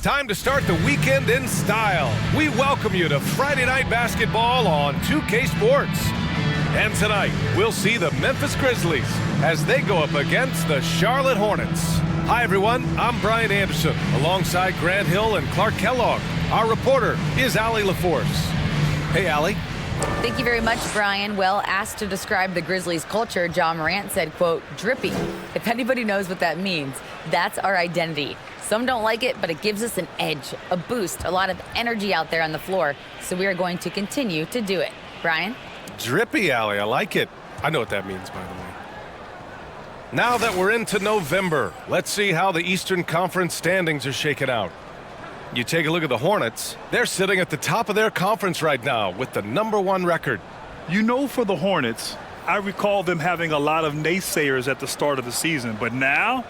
Time to start the weekend in style. We welcome you to Friday Night Basketball on 2K Sports. And tonight, we'll see the Memphis Grizzlies as they go up against the Charlotte Hornets. Hi, everyone. I'm Brian Anderson, alongside Grant Hill and Clark Kellogg. Our reporter is Allie LaForce. Hey, Allie. Thank you very much, Brian. Well, asked to describe the Grizzlies' culture, John Morant said, quote, drippy. If anybody knows what that means, that's our identity. Some don't like it, but it gives us an edge, a boost, a lot of energy out there on the floor. So we are going to continue to do it. Brian? Drippy, Allie. I like it. I know what that means, by the way. Now that we're into November, let's see how the Eastern Conference standings are shaking out. You take a look at the Hornets. They're sitting at the top of their conference right now with the #1 record. You know, for the Hornets, I recall them having a lot of naysayers at the start of the season, but now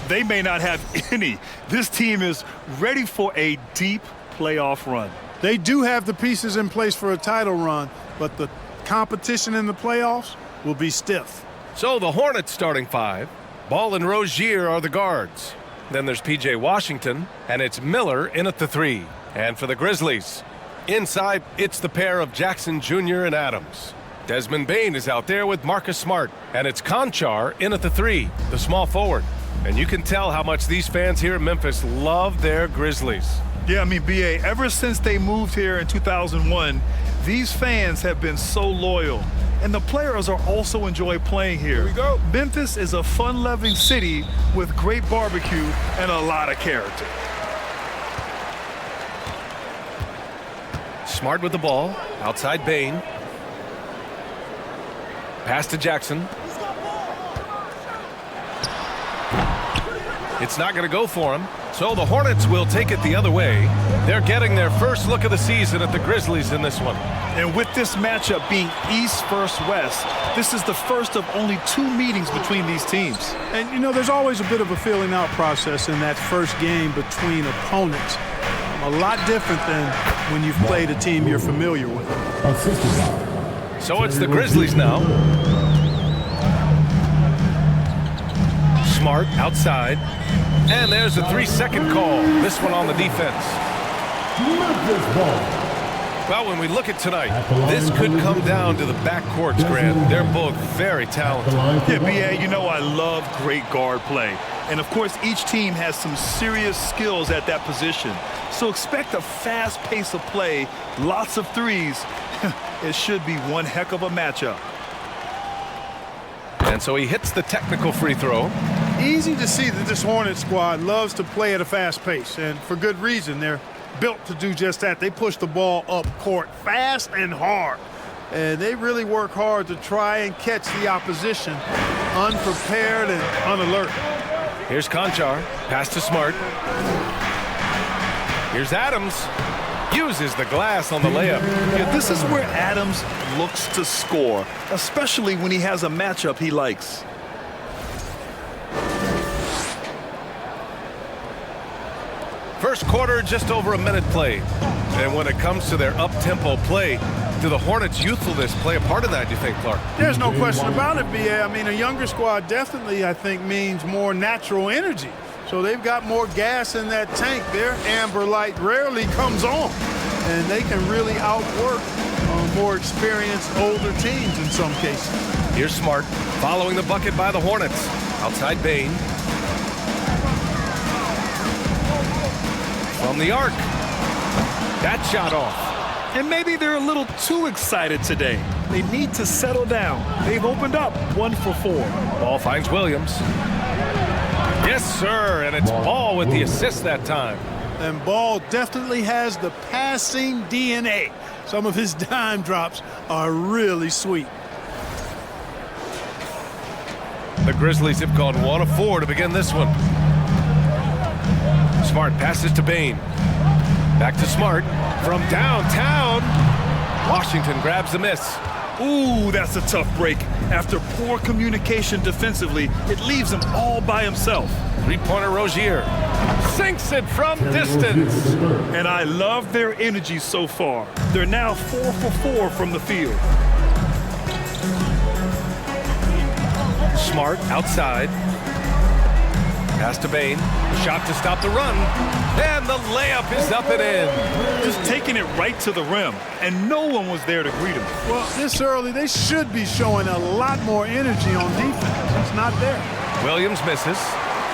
they may not have any. This team is ready for a deep playoff run. They do have the pieces in place for a title run, but the competition in the playoffs will be stiff. So the Hornets starting five. Ball and Rozier are the guards. Then there's P.J. Washington, and it's Miller in at the 3. And for the Grizzlies, inside, it's the pair of Jackson Jr. and Adams. Desmond Bane is out there with Marcus Smart, and it's Conchar in at the 3, the small forward. And you can tell how much these fans here in Memphis love their Grizzlies. Yeah, I mean, B.A., ever since they moved here in 2001, these fans have been so loyal. And the players are also enjoy playing here. Here we go. Memphis is a fun-loving city with great barbecue and a lot of character. Smart with the ball, outside Bane. Pass to Jackson. It's not going to go for him, so the Hornets will take it the other way. They're getting their first look of the season at the Grizzlies in this one. And with this matchup being East versus West, this is the first of only 2 meetings between these teams. And, you know, there's always a bit of a feeling out process in that first game between opponents. A lot different than when you've played a team you're familiar with. So it's the Grizzlies now. Smart outside. And there's a 3-second call. This one on the defense. Well, when we look at tonight, this could come down to the backcourts, Grant. They're both very talented. Yeah, B.A., you know I love great guard play. And, of course, each team has some serious skills at that position. So expect a fast pace of play, lots of threes. It should be one heck of a matchup. And so he hits the technical free throw. Easy to see that this Hornets squad loves to play at a fast pace, and for good reason. They're built to do just that. They push the ball up court fast and hard, and they really work hard to try and catch the opposition unprepared and unalert. Here's Conchar, pass to Smart. Here's Adams, uses the glass on the layup. Yeah, this is where Adams looks to score, especially when he has a matchup he likes. First quarter, just over a minute played. And when it comes to their up-tempo play, do the Hornets' youthfulness play a part of that, do you think, Clark? There's no question about it, B.A. I mean, a younger squad definitely, I think, means more natural energy. So they've got more gas in that tank. Their amber light rarely comes on. And they can really outwork more experienced, older teams in some cases. Here's Smart, following the bucket by the Hornets. Outside Bane. From the arc. That shot off. And maybe they're a little too excited today. They need to settle down. They've opened up 1 for 4. Ball finds Williams. Yes, sir, and it's Ball with the assist that time. And Ball definitely has the passing DNA. Some of his dime drops are really sweet. The Grizzlies have gone 1 of 4 to begin this one. Smart passes to Bane. Back to Smart from downtown. Washington grabs the miss. Ooh, that's a tough break. After poor communication defensively, it leaves him all by himself. Three-pointer Rozier sinks it from distance. And I love their energy so far. They're now 4 for 4 from the field. Smart outside. Pass to Bain. Shot to stop the run. And the layup is up and in. Just taking it right to the rim, and no one was there to greet him. Well, this early, they should be showing a lot more energy on defense. It's not there. Williams misses.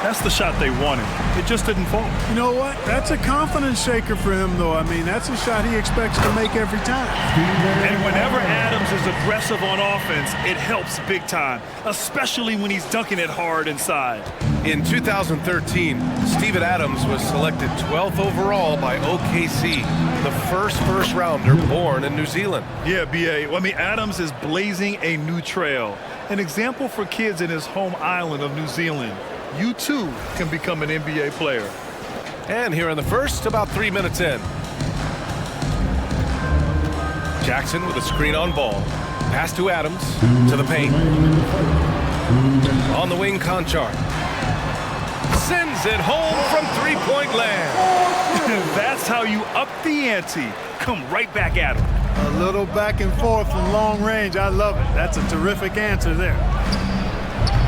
That's the shot they wanted. It just didn't fall. You know what? That's a confidence shaker for him, though. I mean, that's a shot he expects to make every time. And whenever Adams is aggressive on offense, it helps big time, especially when he's dunking it hard inside. In 2013, Steven Adams was selected 12th overall by OKC, the first rounder born in New Zealand. Yeah, B.A. Well, I mean, Adams is blazing a new trail, an example for kids in his home island of New Zealand. You too can become an NBA player. And here in the first, about 3 minutes in. Jackson with a screen on ball. Pass to Adams, to the paint. On the wing, Conchar. Sends it home from three-point land. That's how you up the ante. Come right back at him. A little back and forth from long range. I love it. That's a terrific answer there.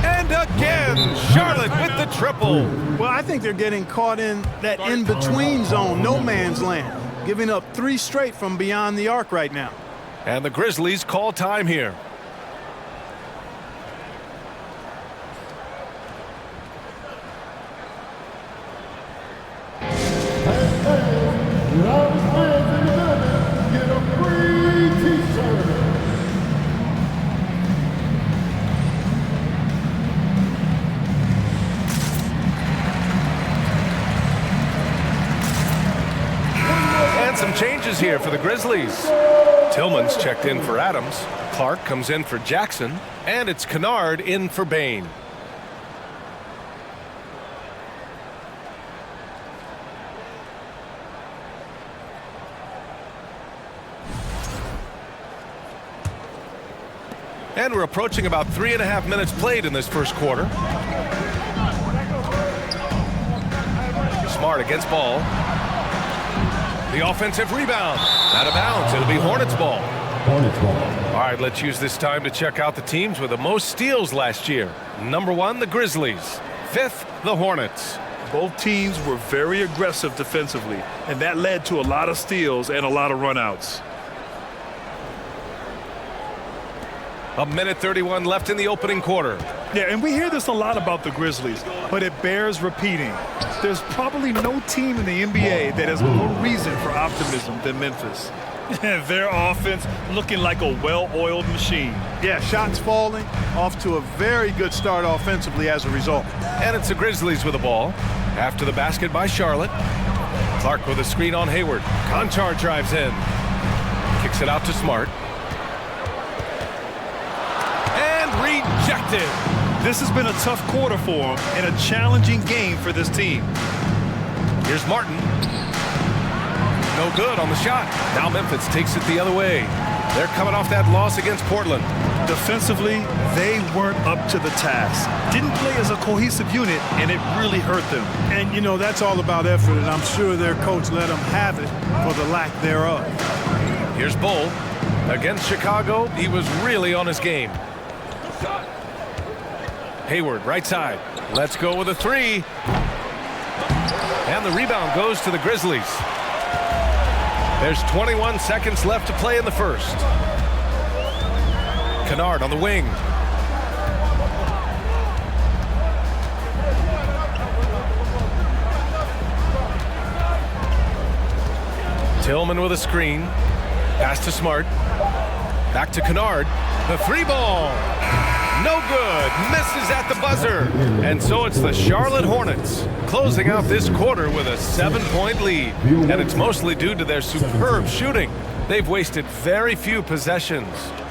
And again, Charlotte with the triple. Well, I think they're getting caught in that in-between zone, no man's land, giving up 3 straight from beyond the arc right now. And the Grizzlies call time here. Some changes here for the Grizzlies. Tillman's checked in for Adams. Clark comes in for Jackson. And it's Kennard in for Bain. And we're approaching about 3.5 minutes played in this first quarter. Smart against Ball. The offensive rebound. Out of bounds. It'll be Hornets ball. All right, let's use this time to check out the teams with the most steals last year. Number 1, the Grizzlies. 5th, the Hornets. Both teams were very aggressive defensively, and that led to a lot of steals and a lot of runouts. A minute 31 left in the opening quarter. Yeah, and we hear this a lot about the Grizzlies, but it bears repeating. There's probably no team in the NBA that has more reason for optimism than Memphis. Their offense looking like a well-oiled machine. Yeah, shots falling, off to a very good start offensively as a result. And it's the Grizzlies with the ball. After the basket by Charlotte. Clark with a screen on Hayward. Conchar drives in. Kicks it out to Smart. And rejected. This has been a tough quarter for him and a challenging game for this team. Here's Martin. No good on the shot. Now Memphis takes it the other way. They're coming off that loss against Portland. Defensively, they weren't up to the task. Didn't play as a cohesive unit, and it really hurt them. And, you know, that's all about effort, and I'm sure their coach let them have it for the lack thereof. Here's Bull. Against Chicago, he was really on his game. Hayward, right side. Let's go with a 3. And the rebound goes to the Grizzlies. There's 21 seconds left to play in the first. Kennard on the wing. Tillman with a screen. Pass to Smart. Back to Kennard. The 3-ball. No good. Misses at the buzzer. And so it's the Charlotte Hornets closing out this quarter with a 7-point lead. And it's mostly due to their superb shooting. They've wasted very few possessions.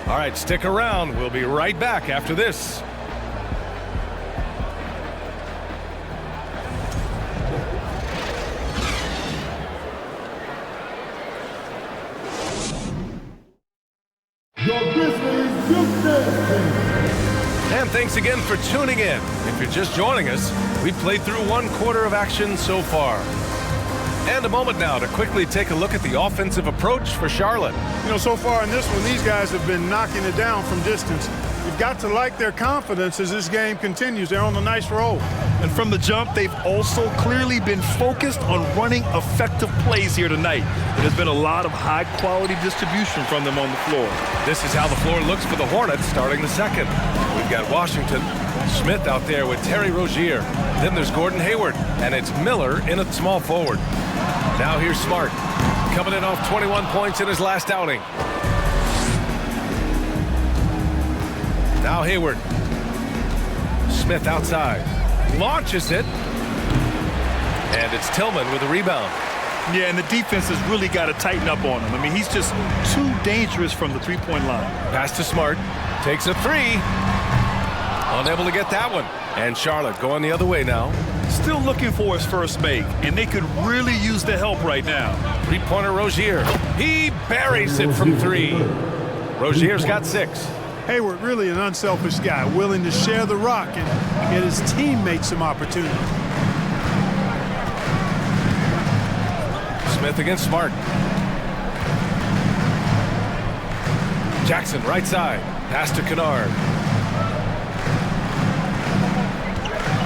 All right, stick around. We'll be right back after this. And thanks again for tuning in. If you're just joining us, we've played through 1 quarter of action so far. And a moment now to quickly take a look at the offensive approach for Charlotte. You know, so far in this one, these guys have been knocking it down from distance. You've got to like their confidence as this game continues. They're on a nice roll. And from the jump, they've also clearly been focused on running effective plays here tonight. There's been a lot of high-quality distribution from them on the floor. This is how the floor looks for the Hornets starting the second. We've got Washington, Smith out there with Terry Rozier. Then there's Gordon Hayward, and it's Miller in at small forward. Now here's Smart, coming in off 21 points in his last outing. Now Hayward. Smith outside. Launches it. And it's Tillman with a rebound. Yeah, and the defense has really got to tighten up on him. I mean, he's just too dangerous from the three-point line. Pass to Smart. Takes a three. Unable to get that one. And Charlotte going the other way now. Still looking for his first make, and they could really use the help right now. Three-pointer Rozier. He buries it from three. Rozier's got 6. Hayward, really an unselfish guy, willing to share the rock and get his teammates some opportunity. Smith against Smart. Jackson right side. Pass to Kennard.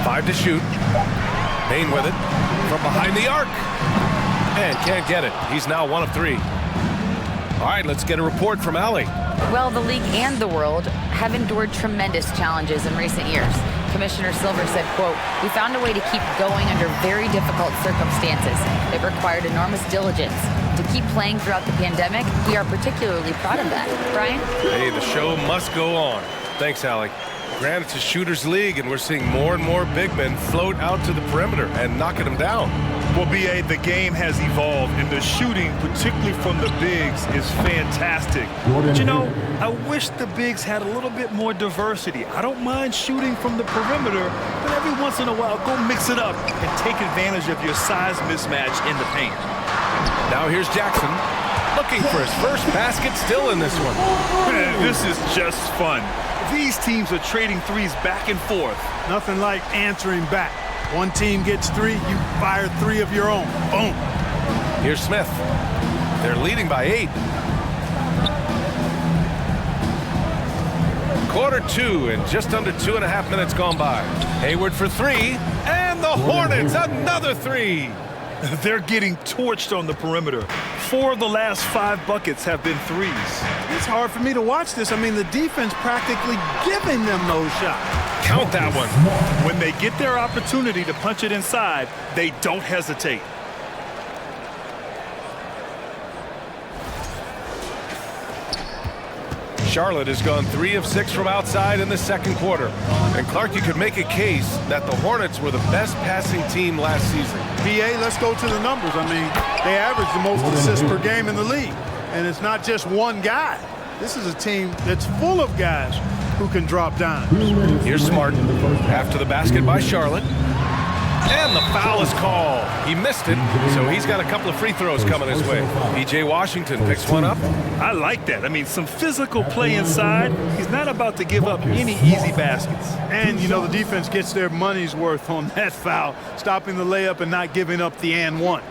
5 to shoot. Bain with it from behind the arc. And can't get it. He's now 1 of 3. All right, let's get a report from Allie. Well, the league and the world have endured tremendous challenges in recent years. Commissioner Silver said, quote, "We found a way to keep going under very difficult circumstances. It required enormous diligence. To keep playing throughout the pandemic, we are particularly proud of that." Brian? Hey, the show must go on. Thanks, Allie. Granted, it's a shooter's league, and we're seeing more and more big men float out to the perimeter and knocking them down. Well, B.A., the game has evolved, and the shooting, particularly from the bigs, is fantastic. But, you know, I wish the bigs had a little bit more diversity. I don't mind shooting from the perimeter, but every once in a while, go mix it up and take advantage of your size mismatch in the paint. Now here's Jackson, looking for his first basket still in this one. Man, this is just fun. These teams are trading threes back and forth. Nothing like answering back. One team gets 3, you fire 3 of your own. Boom. Here's Smith. They're leading by 8. Quarter 2 and just under 2.5 minutes gone by. Hayward for 3, and the Hornets another 3. They're getting torched on the perimeter. 4 of the last 5 buckets have been threes. It's hard for me to watch this. I mean, the defense practically giving them those shots. Count that one. When they get their opportunity to punch it inside, they don't hesitate. Charlotte has gone 3 of 6 from outside in the second quarter. And Clark, you could make a case that the Hornets were the best passing team last season. BA, let's go to the numbers. I mean, they average the most assists per game in the league. And it's not just one guy. This is a team that's full of guys who can drop dimes. Here's Smart after the basket by Charlotte. And the foul is called. He missed it, so he's got a couple of free throws coming his way. P.J. Washington picks one up. I like that. I mean, some physical play inside. He's not about to give up any easy baskets. And, you know, the defense gets their money's worth on that foul, stopping the layup and not giving up the and one.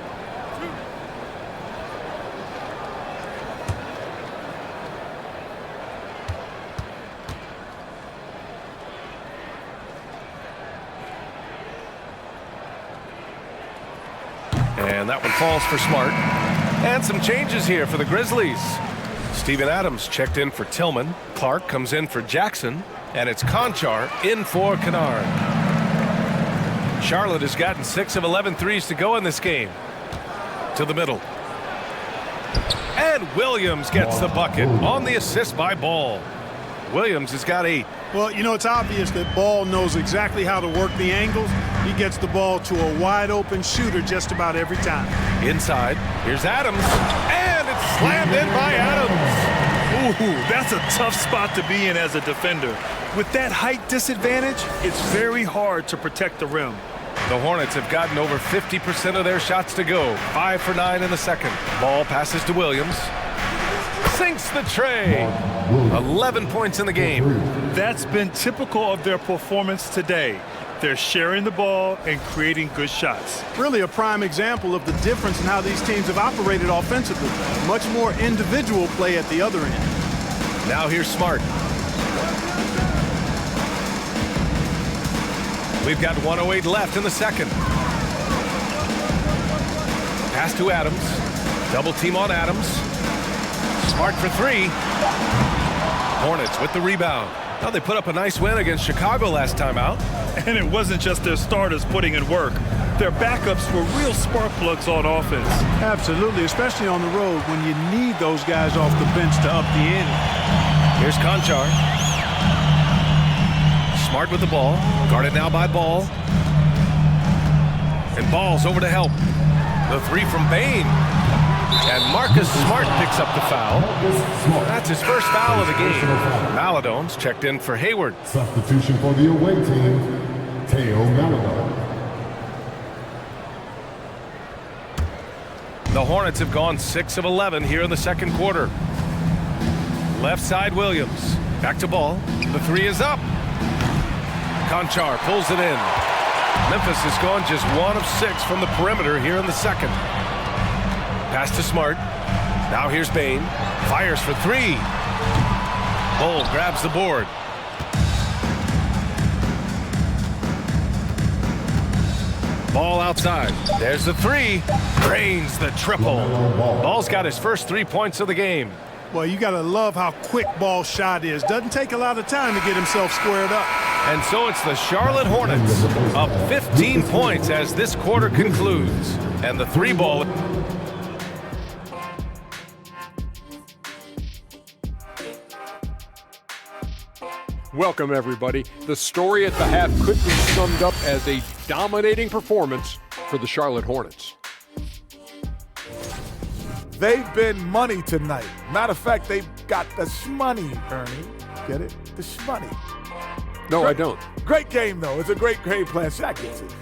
And that one falls for Smart. And some changes here for the Grizzlies. Steven Adams checked in for Tillman. Clark comes in for Jackson. And it's Conchar in for Kennard. Charlotte has gotten 6 of 11 threes to go in this game. To the middle. And Williams gets the bucket on the assist by Ball. Williams has got 8. Well, you know, it's obvious that Ball knows exactly how to work the angles. He gets the ball to a wide-open shooter just about every time. Inside, here's Adams, and it's slammed in by Adams. Ooh, that's a tough spot to be in as a defender. With that height disadvantage, it's very hard to protect the rim. The Hornets have gotten over 50% of their shots to go. 5 for 9 in the second. Ball passes to Williams. Sinks the tray. 11 points in the game. That's been typical of their performance today. They're sharing the ball and creating good shots. Really a prime example of the difference in how these teams have operated offensively. Much more individual play at the other end. Now here's Smart. We've got 1:08 left in the second. Pass to Adams. Double team on Adams. Smart for three. Hornets with the rebound. Well, they put up a nice win against Chicago last time out. And it wasn't just their starters putting in work. Their backups were real spark plugs on offense. Absolutely, especially on the road when you need those guys off the bench to up the ante. Here's Conchar. Smart with the ball. Guarded now by Ball. And Ball's over to help. The three from Bain. And Marcus Smart picks up the foul. That's his first foul of the game. Maladone's checked in for Hayward. Substitution for the away team, Teo Maladone. The Hornets have gone 6 of 11 here in the second quarter. Left side Williams. Back to Ball. The three is up. Conchar pulls it in. Memphis has gone just 1 of 6 from the perimeter here in the second. Pass to Smart. Now here's Bain. Fires for three. Bull grabs the board. Ball outside. There's the three. Drains the triple. Ball's got his first 3 points of the game. Well, you got to love how quick Ball's shot is. Doesn't take a lot of time to get himself squared up. And so it's the Charlotte Hornets up 15 points as this quarter concludes. And the three ball. Welcome, everybody. The story at the half could be summed up as a dominating performance for the Charlotte Hornets. They've been money tonight. Matter of fact, they've got the shmoney, Ernie. Get it? The shmoney. No, I don't. Great game, though. It's a great game plan. Shaq gets it.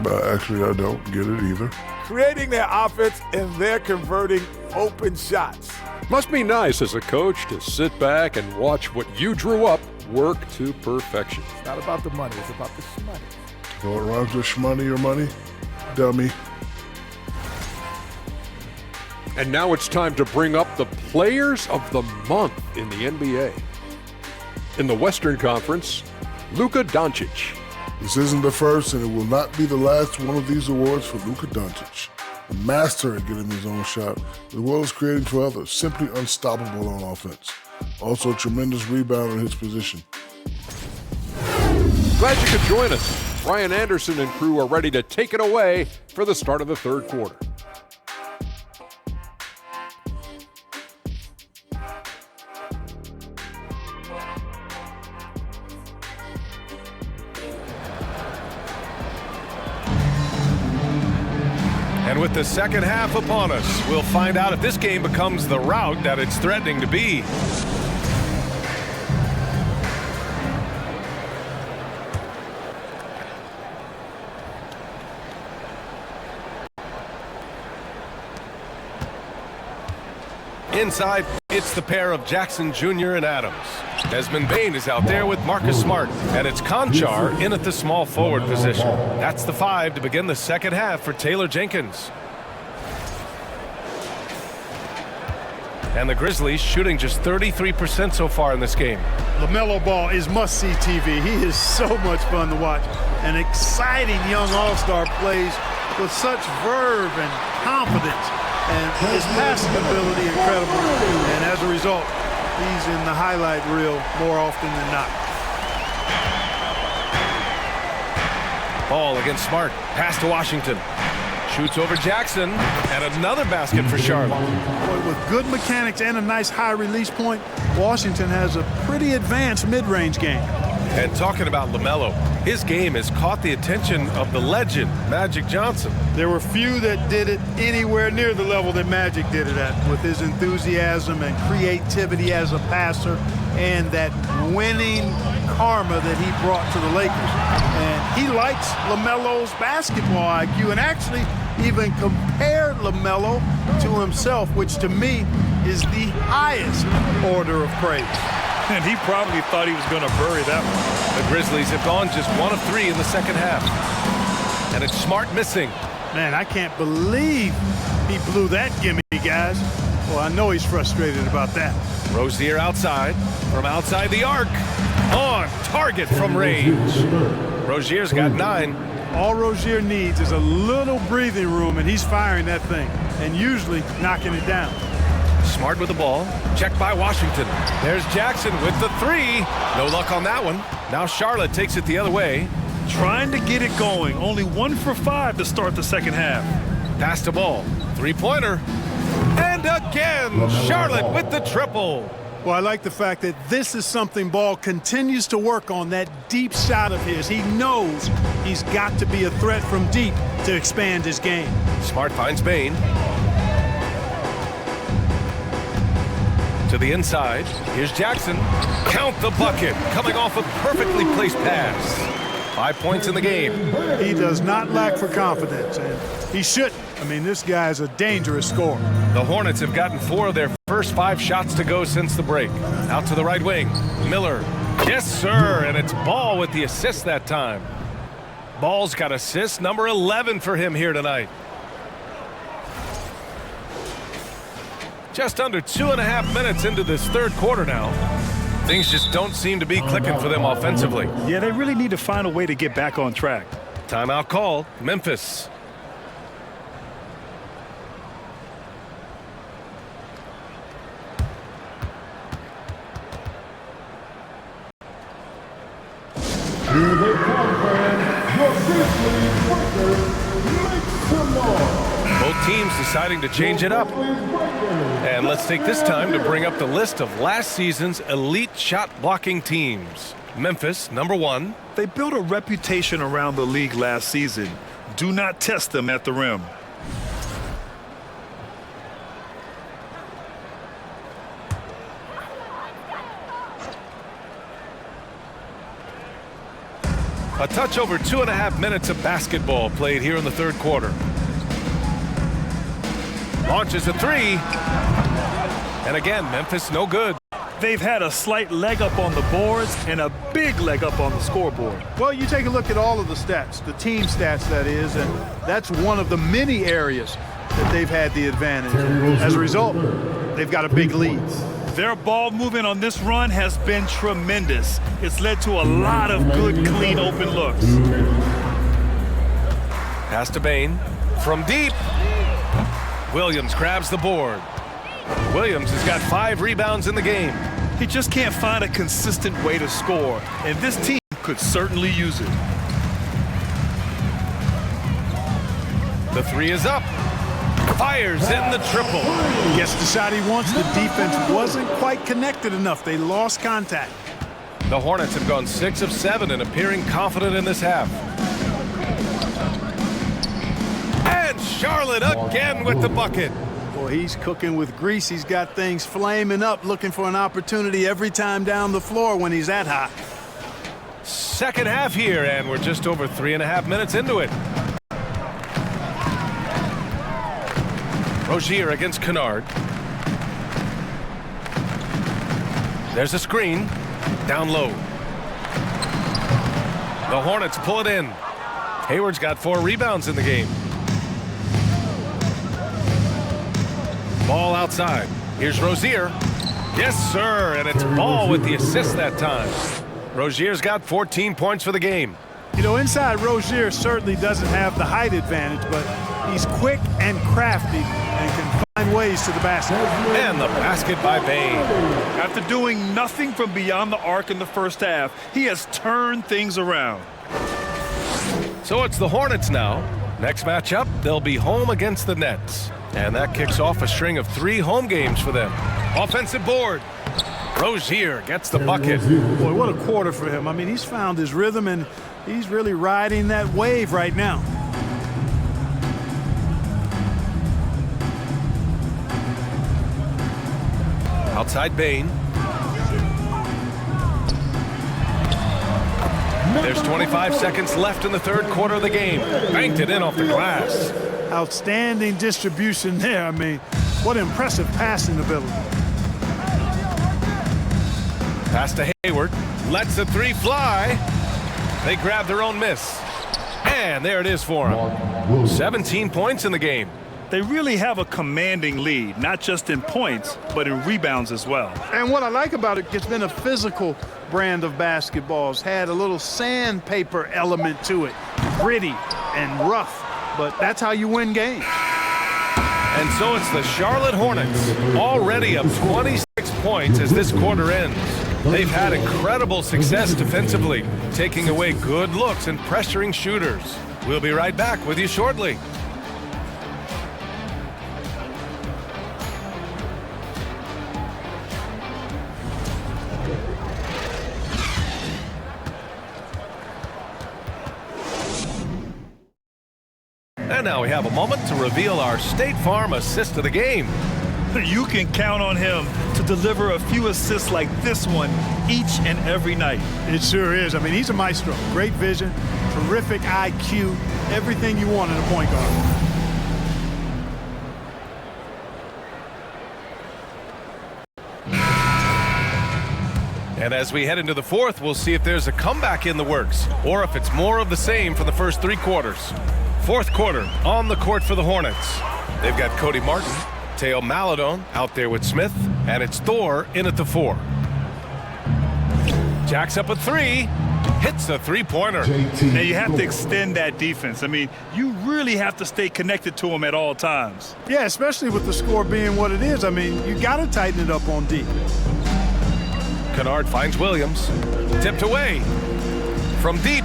But actually, I don't get it either. Creating their offense and they're converting open shots. Must be nice as a coach to sit back and watch what you drew up work to perfection. It's not about the money. It's about the shmoney. So it rhymes with shmoney or money? Dummy. And now it's time to bring up the players of the month in the NBA. In the Western Conference, Luka Doncic. This isn't the first, and it will not be the last one of these awards for Luka Doncic. A master at getting his own shot, as well as creating for others. Simply unstoppable on offense. Also a tremendous rebounder in his position. Glad you could join us. Ryan Anderson and crew are ready to take it away for the start of the third quarter. And with the second half upon us, we'll find out if this game becomes the rout that it's threatening to be. Inside, it's the pair of Jackson Jr. and Adams. Desmond Bain is out there with Marcus Smart, and it's Conchar in at the small forward position. That's the 5 to begin the second half for Taylor Jenkins. And the Grizzlies shooting just 33% so far in this game. LaMelo Ball is must-see TV. He is so much fun to watch. An exciting young all-star plays with such verve and confidence. And his passing ability incredible. And as a result, he's in the highlight reel more often than not. Ball against Smart. Pass to Washington. Shoots over Jackson. And another basket for Charlotte. Boy, with good mechanics and a nice high release point, Washington has a pretty advanced mid-range game. And talking about LaMelo, his game has caught the attention of the legend, Magic Johnson. There were few that did it anywhere near the level that Magic did it at, with his enthusiasm and creativity as a passer and that winning karma that he brought to the Lakers. And he likes LaMelo's basketball IQ and actually even compared LaMelo to himself, which to me is the highest order of praise. And he probably thought he was going to bury that one. The Grizzlies have gone just 1 of 3 in the second half. And it's Smart missing. Man, I can't believe he blew that gimme, guys. Well, I know he's frustrated about that. Rozier outside. From outside the arc. On on target from range. Rozier's got 9. All Rozier needs is a little breathing room, and he's firing that thing, and usually knocking it down. Smart with the ball. Checked by Washington. There's Jackson with the 3. No luck on that one. Now Charlotte takes it the other way. Trying to get it going. Only 1 for 5 to start the second half. Pass the ball. 3-pointer. And again, Charlotte with the triple. Well, I like the fact that this is something Ball continues to work on, that deep shot of his. He knows he's got to be a threat from deep to expand his game. Smart finds Bain. To the inside. Here's Jackson. Count the bucket. Coming off a perfectly placed pass. 5 points in the game. He does not lack for confidence, and he shouldn't. I mean, this guy's a dangerous scorer. The Hornets have gotten 4 of their first 5 shots to go since the break. Out to the right wing. Miller. Yes, sir. And it's Ball with the assist that time. Ball's got assist number 11 for him here tonight. Just under 2.5 minutes into this third quarter now. Things just don't seem to be clicking for them offensively. Yeah, they really need to find a way to get back on track. Timeout call. Memphis. Here they come, fans. Your Grizzlies breakers, make some noise. Both teams deciding to change it up. And let's take this time to bring up the list of last season's elite shot blocking teams. Memphis, number 1. They built a reputation around the league last season. Do not test them at the rim. A touch over 2.5 minutes of basketball played here in the third quarter. Launches a 3. And again, Memphis no good. They've had a slight leg up on the boards and a big leg up on the scoreboard. Well, you take a look at all of the stats, the team stats that is, and that's one of the many areas that they've had the advantage. As a result, they've got a big lead. Their ball movement on this run has been tremendous. It's led to a lot of good, clean, open looks. Pass to Bain. From deep. Williams grabs the board. Williams has got 5 rebounds in the game. He just can't find a consistent way to score, and this team could certainly use it. The 3 is up. Fires in the triple. Gets the shot he wants. The defense wasn't quite connected enough. They lost contact. The Hornets have gone 6 of 7 and appearing confident in this half. And Charlotte again with the bucket. Boy, he's cooking with grease. He's got things flaming up, looking for an opportunity every time down the floor when he's that hot. Second half here, and we're just over 3.5 minutes into it. Rozier against Kennard. There's a screen. Down low. The Hornets pull it in. Hayward's got 4 rebounds in the game. Ball outside. Here's Rozier. Yes, sir, and it's Ball with the assist that time. Rozier's got 14 points for the game. You know, inside Rozier certainly doesn't have the height advantage, but he's quick and crafty and can find ways to the basket. And the basket by Bain. After doing nothing from beyond the arc in the first half, he has turned things around. So it's the Hornets now. Next matchup, they'll be home against the Nets. And that kicks off a string of 3 home games for them. Offensive board. Rozier gets the bucket. Boy, what a quarter for him. I mean, he's found his rhythm, and he's really riding that wave right now. Outside Bain. There's 25 seconds left in the third quarter of the game. Banked it in off the glass. Outstanding distribution there. I mean, what impressive passing ability. Pass to Hayward. Lets the 3 fly. They grab their own miss. And there it is for him. 17 points in the game. They really have a commanding lead, not just in points, but in rebounds as well. And what I like about it, it's been a physical brand of basketball. It's had a little sandpaper element to it, gritty and rough, but that's how you win games. And so it's the Charlotte Hornets, already up 26 points as this quarter ends. They've had incredible success defensively, taking away good looks and pressuring shooters. We'll be right back with you shortly. And now we have a moment to reveal our State Farm assist of the game. You can count on him to deliver a few assists like this one each and every night. It sure is. I mean, he's a maestro. Great vision, terrific IQ, everything you want in a point guard. And as we head into the fourth, we'll see if there's a comeback in the works or if it's more of the same for the first three quarters. Fourth quarter on the court for the Hornets. They've got Cody Martin, Teo Maladon out there with Smith, and it's Thor in at the 4. Jacks up a 3, hits a three-pointer. Now you have to extend that defense. I mean, you really have to stay connected to him at all times. Yeah, especially with the score being what it is. I mean, you got to tighten it up on D. Kennard finds Williams, tipped away from deep.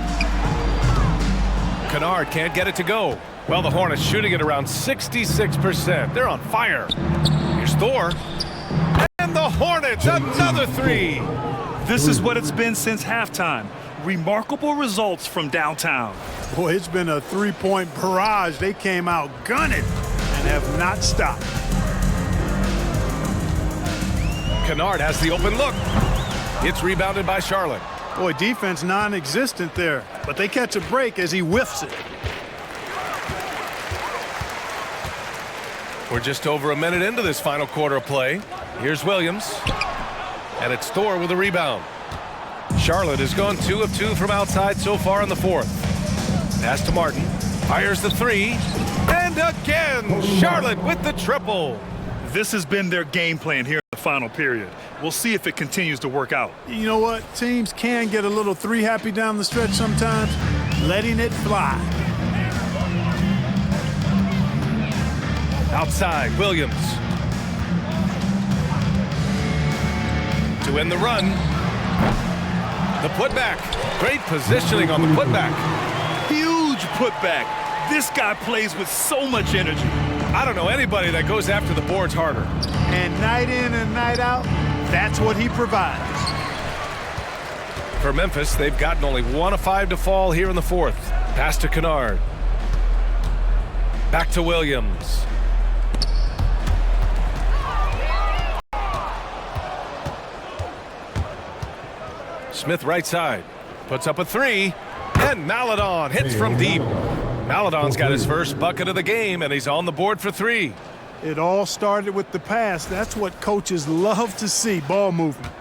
Kennard can't get it to go. Well, the Hornets shooting it around 66%. They're on fire. Here's Thor. And the Hornets, another 3. This is what it's been since halftime. Remarkable results from downtown. Boy, it's been a three-point barrage. They came out gunning and have not stopped. Kennard has the open look. It's rebounded by Charlotte. Boy, defense non-existent there, but they catch a break as he whiffs it. We're just over a minute into this final quarter of play. Here's Williams, and it's Thor with a rebound. Charlotte has gone 2 of 2 from outside so far in the fourth. Pass to Martin, fires the 3, and again, Charlotte with the triple. This has been their game plan here in the final period. We'll see if it continues to work out. You know what? Teams can get a little 3-happy down the stretch sometimes, letting it fly. Outside, Williams. To end the run. The putback. Great positioning on the putback. Huge putback. This guy plays with so much energy. I don't know anybody that goes after the boards harder. And night in and night out, that's what he provides. For Memphis, they've gotten only 1 of 5 to fall here in the fourth. Pass to Kennard. Back to Williams. Smith right side. Puts up a 3. And Maladon hits from deep. Maladon's got his first bucket of the game, and he's on the board for 3. It all started with the pass. That's what coaches love to see, ball movement.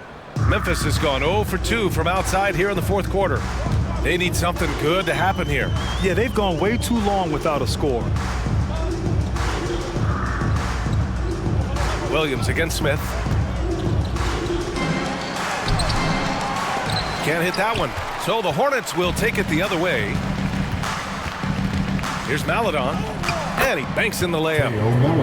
Memphis has gone 0 for 2 from outside here in the fourth quarter. They need something good to happen here. Yeah, they've gone way too long without a score. Williams against Smith. Can't hit that one. So the Hornets will take it the other way. Here's Maladon. And he banks in the layup.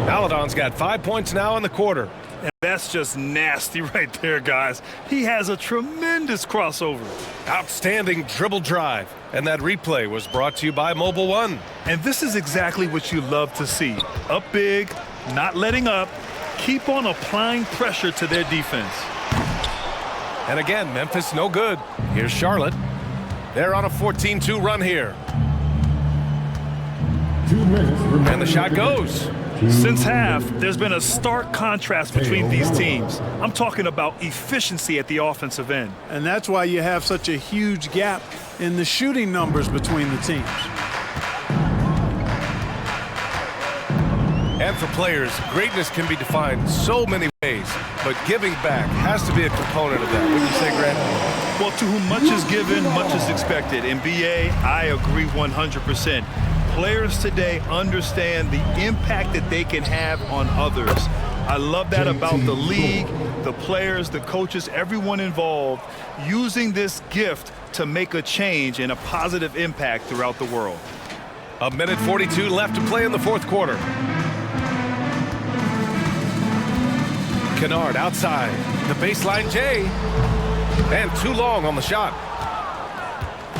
Maladon's got 5 points now in the quarter. And that's just nasty right there, guys. He has a tremendous crossover. Outstanding dribble drive. And that replay was brought to you by Mobile One. And this is exactly what you love to see. Up big, not letting up. Keep on applying pressure to their defense. And again, Memphis no good. Here's Charlotte. They're on a 14-2 run here. 2 minutes remaining. And the shot goes. Since half, there's been a stark contrast between these teams. I'm talking about efficiency at the offensive end. And that's why you have such a huge gap in the shooting numbers between the teams. And for players, greatness can be defined so many ways, but giving back has to be a component of that. Wouldn't you say, Grant? Well, to whom much is given, much is expected. In BA, I agree 100%. Players today understand the impact that they can have on others. I love that about the league, the players, the coaches, everyone involved, using this gift to make a change and a positive impact throughout the world. A minute 42 left to play in the fourth quarter. Kennard outside. The baseline J. And too long on the shot.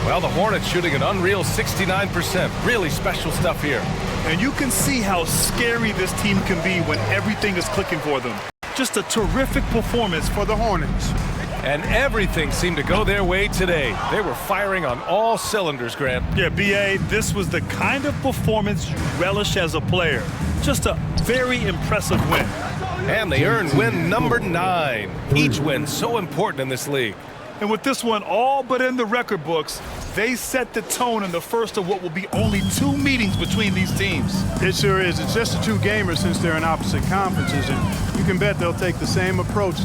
Well, the Hornets shooting an unreal 69%. Really special stuff here. And you can see how scary this team can be when everything is clicking for them. Just a terrific performance for the Hornets. And everything seemed to go their way today. They were firing on all cylinders, Grant. Yeah, B.A., this was the kind of performance you relish as a player. Just a very impressive win. And they earned win number 9. Each win so important in this league. And with this one all but in the record books, they set the tone in the first of what will be only 2 meetings between these teams. It sure is. It's just a 2-gamer since they're in opposite conferences, and you can bet they'll take the same approach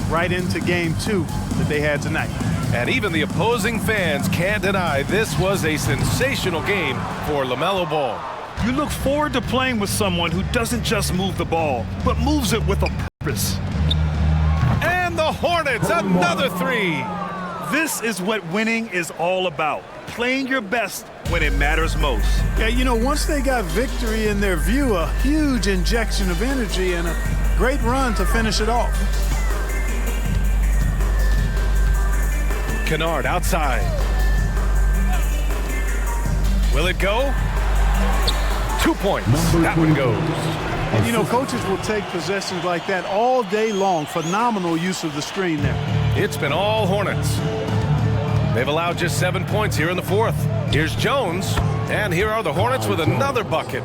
right into game 2 that they had tonight. And even the opposing fans can't deny this was a sensational game for LaMelo Ball. You look forward to playing with someone who doesn't just move the ball, but moves it with a purpose. And the Hornets, another 3. This is what winning is all about. Playing your best when it matters most. Yeah, you know, once they got victory in their view, a huge injection of energy and a great run to finish it off. Kennard outside. Will it go? 2 points. That one goes. And, you know, coaches will take possessions like that all day long. Phenomenal use of the screen there. It's been all Hornets. They've allowed just 7 points here in the fourth. Here's Jones, and here are the Hornets with another bucket.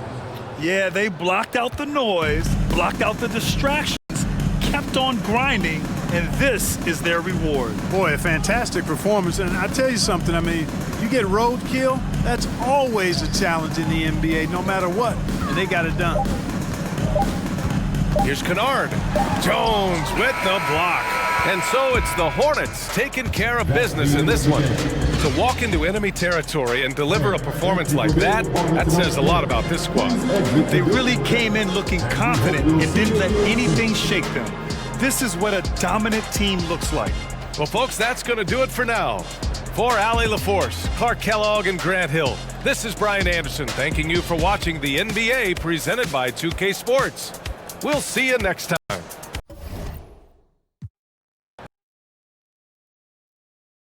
Yeah, they blocked out the noise, blocked out the distractions, kept on grinding, and this is their reward. Boy, a fantastic performance. And I tell you something, I mean, you get roadkill, that's always a challenge in the NBA, no matter what. And they got it done. Here's Kennard. Jones with the block. And so it's the Hornets taking care of business in this one. To walk into enemy territory and deliver a performance like that, that says a lot about this squad. They really came in looking confident and didn't let anything shake them. This is what a dominant team looks like. Well, folks, that's going to do it for now. For Allie LaForce, Clark Kellogg, and Grant Hill, this is Brian Anderson thanking you for watching the NBA presented by 2K Sports. We'll see you next time.